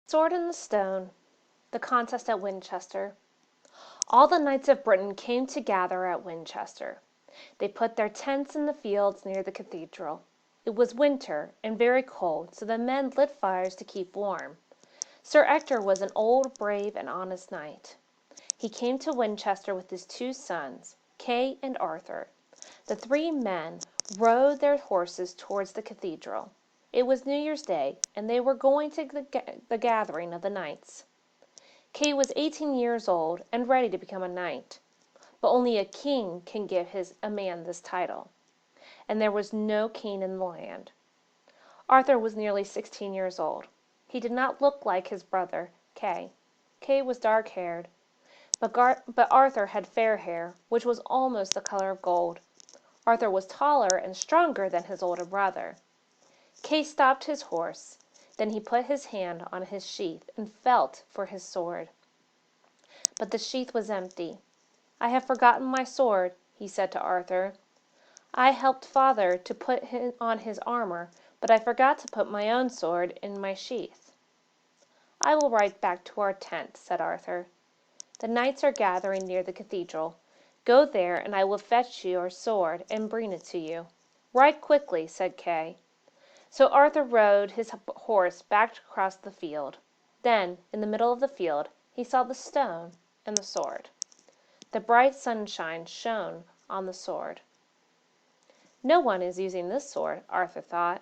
Sword in the Stone, the contest at Winchester. All the knights of Britain came to gather at Winchester. They put their tents in the fields near the cathedral. It was winter and very cold, so the men lit fires to keep warm. Sir Ector was an old, brave, and honest knight. He came to Winchester with his two sons, Kay and Arthur. The three men rode their horses towards the cathedral. It was New Year's Day, and they were going to the gathering of the knights. Kay was 18 years old and ready to become a knight, but only a king can give a man this title, and there was no king in the land. Arthur was nearly 16 years old. He did not look like his brother, Kay. Kay was dark-haired, but Arthur had fair hair, which was almost the color of gold. Arthur was taller and stronger than his older brother. Kay stopped his horse. Then he put his hand on his sheath and felt for his sword. But the sheath was empty. "I have forgotten my sword," he said to Arthur. "I helped father to put on his armor, but I forgot to put my own sword in my sheath." "I will ride back to our tent," said Arthur. "The knights are gathering near the cathedral. Go there, and I will fetch your sword and bring it to you." "Ride quickly," said Kay. So Arthur rode his horse back across the field. Then, in the middle of the field, he saw the stone and the sword. The bright sunshine shone on the sword. "No one is using this sword," Arthur thought.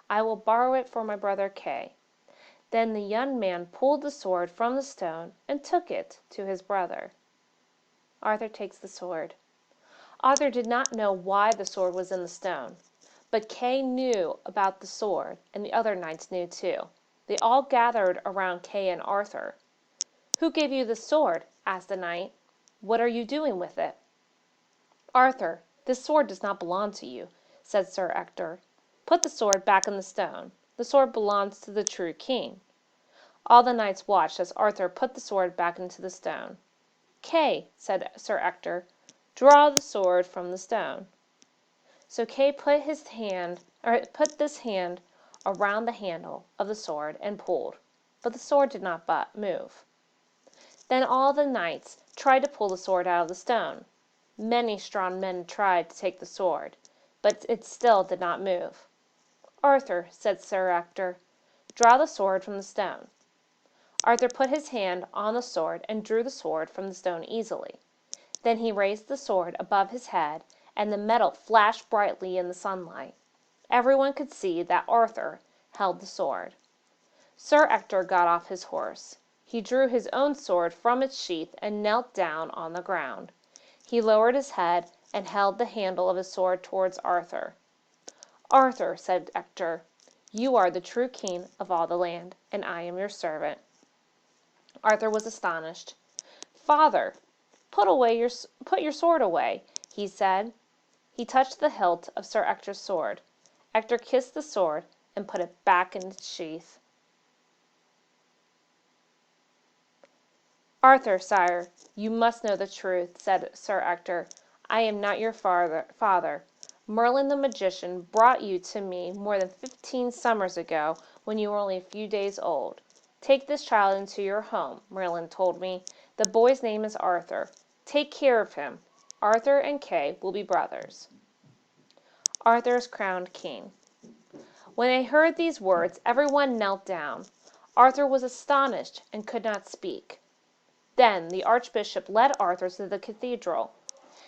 "I will borrow it for my brother Kay." Then the young man pulled the sword from the stone and took it to his brother. Arthur takes the sword. Arthur did not know why the sword was in the stone, but Kay knew about the sword, and the other knights knew too. They all gathered around Kay and Arthur. "Who gave you this sword?" asked the knight. "What are you doing with it?" "Arthur, this sword does not belong to you," said Sir Ector. "Put the sword back in the stone. The sword belongs to the true king." All the knights watched as Arthur put the sword back into the stone. "Kay," said Sir Ector, "draw the sword from the stone." So Kay put this hand around the handle of the sword and pulled, but the sword did not move. Then all the knights tried to pull the sword out of the stone. Many strong men tried to take the sword, but it still did not move. "Arthur," said Sir Ector, "draw the sword from the stone." Arthur put his hand on the sword and drew the sword from the stone easily. Then he raised the sword above his head, and the metal flashed brightly in the sunlight. Everyone could see that Arthur held the sword. Sir Ector got off his horse. He drew his own sword from its sheath and knelt down on the ground. He lowered his head and held the handle of his sword towards Arthur. "Arthur," said Ector, "you are the true king of all the land, and I am your servant." Arthur was astonished. "Father, put your sword away," he said. He touched the hilt of Sir Ector's sword. Ector kissed the sword and put it back in its sheath. "Arthur, sire, you must know the truth," said Sir Ector. "I am not your father. Merlin the magician brought you to me more than 15 summers ago, when you were only a few days old. 'Take this child into your home,' Merlin told me. 'The boy's name is Arthur. Take care of him. Arthur and Kay will be brothers.'" Arthur is crowned king. When they heard these words, everyone knelt down. Arthur was astonished and could not speak. Then the archbishop led Arthur to the cathedral.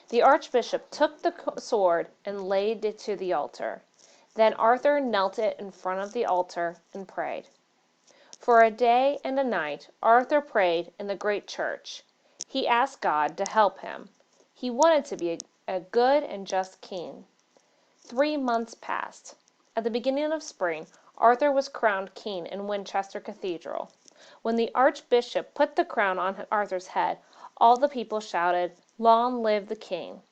The archbishop took the sword and laid it to the altar. Then Arthur knelt it in front of the altar and prayed. For a day and a night Arthur prayed in the great church. He asked God to help him. He wanted to be a good and just king. 3 months passed. At the beginning of spring, Arthur was crowned king in Winchester Cathedral. When the archbishop put the crown on Arthur's head, all the people shouted, "Long live the king!"